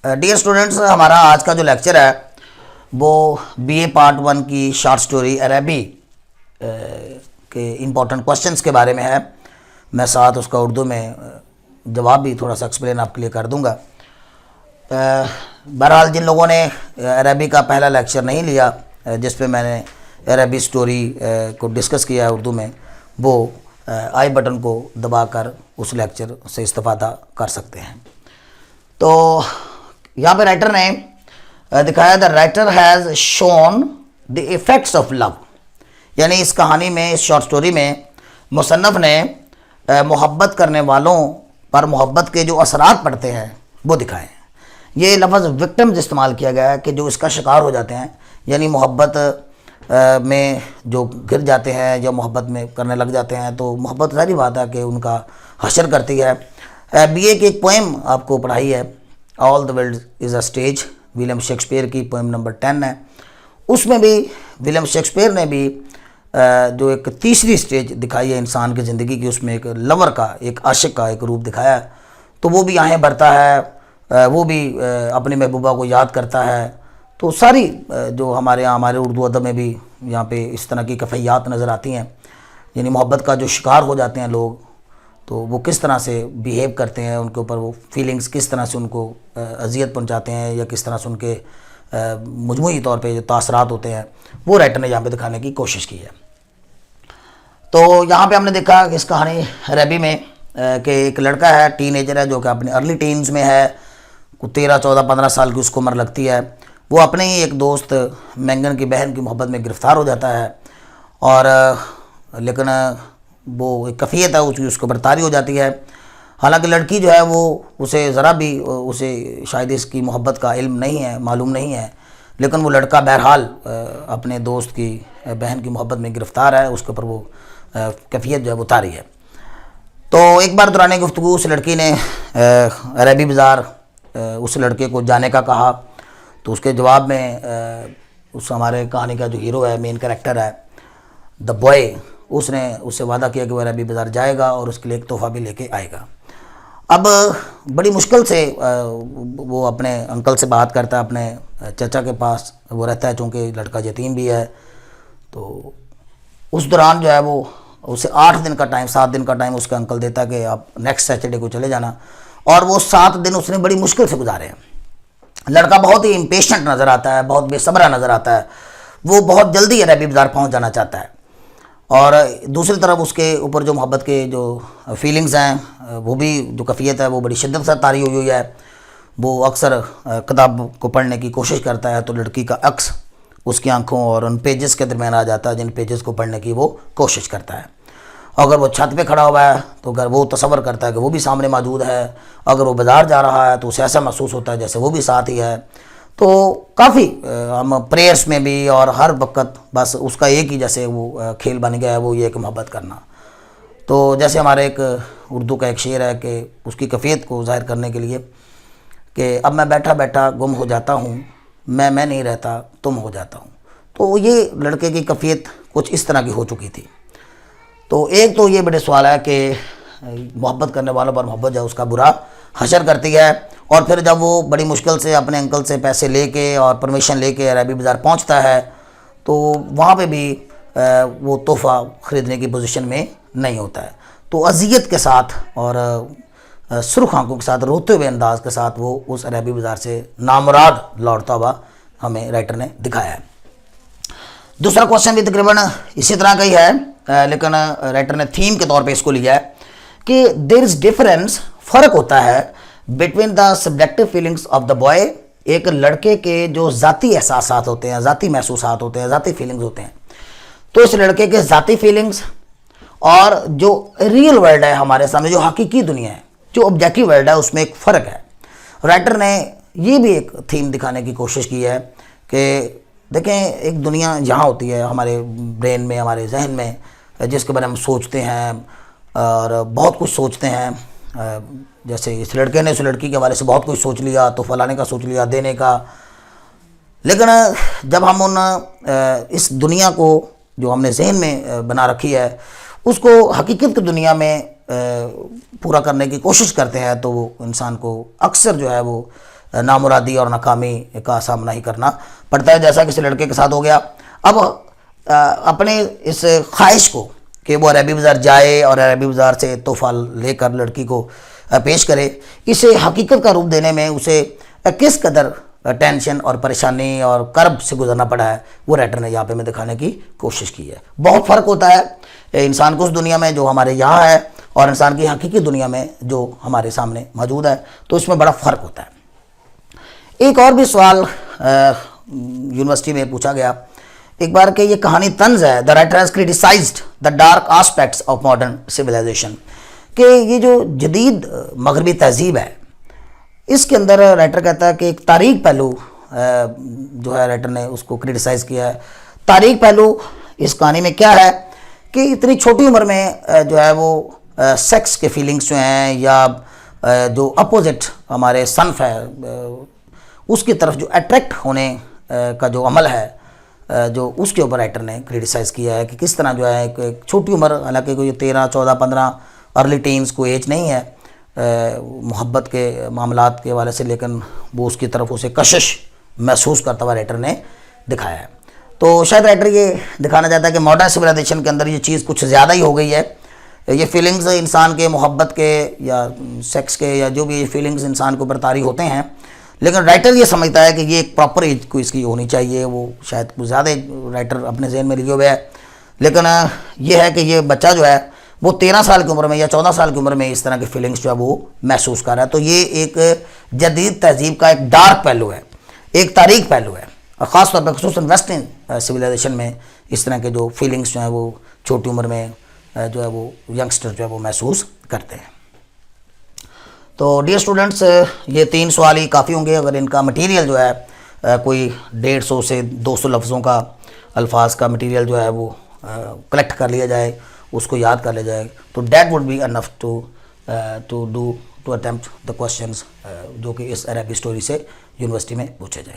Dear students, हमारा आज का जो लेक्चर है वो बीए पार्ट 1 की शॉर्ट स्टोरी अरबी के इम्पोर्टेंट क्वेश्चंस के बारे में है। मैं साथ उसका उर्दू में जवाब भी थोड़ा सा एक्सप्लेन आपके लिए कर दूंगा। बहरहाल जिन लोगों ने अरबी का पहला लेक्चर नहीं लिया जिस पे मैंने अरबी स्टोरी को डिस्कस किया है उर्दू में, वो आई बटन को दबाकर उस लेक्चर से इस्तेफादा कर सकते हैं। तो यहाँ पे राइटर ने दिखाया the writer has shown the effects of love, यानी इस कहानी में, इस शॉर्ट स्टोरी में मुसन्नफ़ ने मोहब्बत करने वालों पर मोहब्बत के जो असरात पड़ते हैं वो दिखाए। ये लफ्ज़ विक्टिम्स इस्तेमाल किया गया है कि जो इसका शिकार हो जाते हैं, यानी मोहब्बत में जो गिर जाते हैं या मोहब्बत में करने लग जाते हैं, तो मोहब्बत सारी बात है कि उनका हशर करती है। बीए की एक पोएम आपको पढ़ाई है, all the world is a stage, William Shakespeare की पोएम नंबर 10 है। उसमें भी विलियम शेक्सपियर ने भी जो एक तीसरी स्टेज दिखाई है इंसान की ज़िंदगी की, उसमें एक लवर का, एक आशिक का एक रूप दिखाया है। तो वो भी आहें भरता है, वो भी अपनी महबूबा को याद करता है। तो सारी जो हमारे यहाँ, हमारे उर्दू अदब में भी यहाँ पे इस तरह की कफ़ैयात नज़र आती हैं, यानी मोहब्बत का जो शिकार हो जाते हैं लोग, तो वो किस तरह से बिहेव करते हैं, उनके ऊपर वो फीलिंग्स किस तरह से उनको अजियत पहुंचाते हैं या किस तरह से उनके मजमूई तौर पे जो तासरात होते हैं, वो राइटर ने यहाँ पे दिखाने की कोशिश की है। तो यहाँ पे हमने देखा कि इस कहानी अरबी में कि एक लड़का है, टीनेजर है, जो कि अपने अर्ली टीन्स में है, 13, 14, 15 साल की उसको उम्र लगती है। वो अपने ही एक दोस्त मैंगन की बहन की मोहब्बत में गिरफ़्तार हो जाता है, और लेकिन वो एक कफ़ियत है उसकी, उसको बरतारी हो जाती है। हालांकि लड़की जो है वो उसे ज़रा भी, उसे शायद इसकी मोहब्बत का इल्म नहीं है, मालूम नहीं है, लेकिन वो लड़का बहरहाल अपने दोस्त की बहन की मोहब्बत में गिरफ़्तार है, उसके ऊपर वो कफ़ियत जो है वो तारी है। तो एक बार दौरान गुफ्तगू उस लड़की ने अरबी बाज़ार उस लड़के को जाने का कहा, तो उसके जवाब में उस हमारे कहानी का जो हीरो है, मेन कैरेक्टर है द बॉय, उसने उससे वादा किया कि वह अरबी बाज़ार जाएगा और उसके लिए एक तोहफ़ा भी लेके आएगा। अब बड़ी मुश्किल से वो अपने अंकल से बात करता है, अपने चाचा के पास वो रहता है, चूँकि लड़का यतीम भी है। तो उस दौरान जो है वो उसे 8 दिन का टाइम, 7 दिन का टाइम उसका अंकल देता है कि आप नेक्स्ट सैटरडे को चले जाना, और वो 7 दिन उसने बड़ी मुश्किल से गुजारे हैं। लड़का बहुत ही इम्पेशेंट नज़र आता है, बहुत बेसब्रा नज़र आता है, वो बहुत जल्दी अरबी बाज़ार पहुँच जाना चाहता है। और दूसरी तरफ उसके ऊपर जो मोहब्बत के जो फीलिंग्स हैं, वो भी जो कफ़ियत है वो बड़ी शिद्दत से तारी हुई है। वो अक्सर किताब को पढ़ने की कोशिश करता है, तो लड़की का अक्स उसकी आंखों और उन पेजेस के दरमियान आ जाता है जिन पेजेस को पढ़ने की वो कोशिश करता है। अगर वो छत पे खड़ा हुआ है तो अगर वो तसव्वुर करता है कि वो भी सामने मौजूद है, अगर वो बाज़ार जा रहा है तो उसे ऐसा महसूस होता है जैसे वो भी साथ ही है। तो काफ़ी हम प्रेयर्स में भी और हर वक्त बस उसका एक ही जैसे वो खेल बन गया है, वो ये कि मोहब्बत करना। तो जैसे हमारे एक उर्दू का एक शेर है कि उसकी कफ़ियत को ज़ाहिर करने के लिए कि अब मैं बैठा बैठा गुम हो जाता हूँ, मैं नहीं रहता तुम हो जाता हूँ। तो ये लड़के की कफ़ियत कुछ इस तरह की हो चुकी थी। तो एक तो ये बड़े सवाल है कि मोहब्बत करने वालों पर मोहब्बत जो उसका बुरा हशर करती है, और फिर जब वो बड़ी मुश्किल से अपने अंकल से पैसे लेके और परमिशन लेके अरबी बाज़ार पहुंचता है, तो वहाँ पे भी वो तोहफ़ा ख़रीदने की पोजीशन में नहीं होता है। तो अज़ियत के साथ और सुर्ख आंखों के साथ, रोते हुए अंदाज के साथ वो उस अरबी बाज़ार से नामुराद लौटता हुआ हमें राइटर ने दिखाया है। दूसरा क्वेश्चन भी तकरीबन इसी तरह का ही है, लेकिन राइटर ने थीम के तौर पे इसको लिया है कि देयर इज़ डिफरेंस, फ़र्क होता है between the subjective feelings of the boy, एक लड़के के जो ज़ाती एहसासात होते हैं, ज़ाती महसूसात होते हैं, ज़ाती फीलिंग्स होते हैं। तो इस लड़के के ज़ाती फीलिंग्स और जो रियल वर्ल्ड है हमारे सामने, जो हकीकी दुनिया है, जो ऑब्जेक्टिव वर्ल्ड है, उसमें एक फ़र्क है। राइटर ने ये भी एक थीम दिखाने की कोशिश की है कि देखें, एक दुनिया यहाँ होती है हमारे ब्रेन में, हमारे जहन में, जिसके बारे में हम सोचते हैं और बहुत कुछ सोचते हैं। जैसे इस लड़के ने उस लड़की के हवाले से बहुत कुछ सोच लिया, तो फलाने का सोच लिया, देने का। लेकिन जब हम इस दुनिया को जो हमने जहन में बना रखी है, उसको हकीकत की दुनिया में पूरा करने की कोशिश करते हैं, तो वो इंसान को अक्सर जो है वो नामुरादी और नाकामी का सामना ही करना पड़ता है, जैसा किसी लड़के के साथ हो गया। अब अपने इस ख्वाहिश को कि वो अरबी बाज़ार जाए और अरबी बाज़ार से तोहफ़ा लेकर लड़की को पेश करे, इसे हकीकत का रूप देने में उसे किस कदर टेंशन और परेशानी और कर्ब से गुजरना पड़ा है, वो राइटर ने यहाँ पे में दिखाने की कोशिश की है। बहुत फ़र्क होता है इंसान को उस दुनिया में जो हमारे यहाँ है और इंसान की हकीकी दुनिया में जो हमारे सामने मौजूद है, तो इसमें बड़ा फ़र्क होता है। एक और भी सवाल यूनिवर्सिटी में पूछा गया एक बार कि ये कहानी तंज है, the writer has criticised the dark aspects of modern civilisation, कि ये जो जदीद मगरबी तहजीब है इसके अंदर राइटर कहता है कि एक तारीख पहलू जो है राइटर ने उसको क्रिटिसाइज़ किया है। तारीख पहलू इस कहानी में क्या है कि इतनी छोटी उम्र में जो है वो सेक्स के फीलिंग्स जो हैं या जो अपोजिट हमारे सन्फ है उसकी तरफ जो अट्रैक्ट होने का जो अमल है जो उसके ऊपर राइटर ने क्रिटिसाइज़ किया है कि किस तरह जो है एक छोटी उम्र, हालांकि कोई 13, 14, 15 अर्ली टीन्स कोई एज नहीं है मोहब्बत के मामलात के हवाले से, लेकिन वो उसकी तरफ उसे कशिश महसूस करता हुआ राइटर ने दिखाया है। तो शायद राइटर ये दिखाना चाहता है कि मॉडर्न सिविलाइजेशन के अंदर ये चीज़ कुछ ज़्यादा ही हो गई है। ये फीलिंग्स इंसान के मोहब्बत के या सेक्स के या जो भी फीलिंग्स इंसान के ऊपर तारी होते हैं, लेकिन राइटर ये समझता है कि ये एक प्रॉपर एज को इसकी होनी चाहिए। वो शायद कुछ ज़्यादा राइटर अपने जहन में लिए हुए है, लेकिन ये है कि ये बच्चा जो है वो 13 साल की उम्र में या 14 साल की उम्र में इस तरह की फीलिंग्स जो है वो महसूस कर रहा है। तो ये एक जदीद तहजीब का एक डार्क पहलू है, एक तारीख पहलू है, और ख़ास तौर पर खसूसन वेस्टर्न सिविलाइजेशन में इस तरह के जो फीलिंग्स जो हैं वो छोटी उम्र में जो है वो यंगस्टर जो है वो महसूस करते हैं। तो डियर स्टूडेंट्स, ये 3 सवाल ही काफ़ी होंगे। अगर इनका मटेरियल जो है कोई 150 से 200 लफ्ज़ों का अल्फाज का मटेरियल जो है वो कलेक्ट कर लिया जाए, उसको याद कर लिया जाए, तो that would be enough to attempt the questions जो कि इस अरबी स्टोरी से यूनिवर्सिटी में पूछे जाएंगे।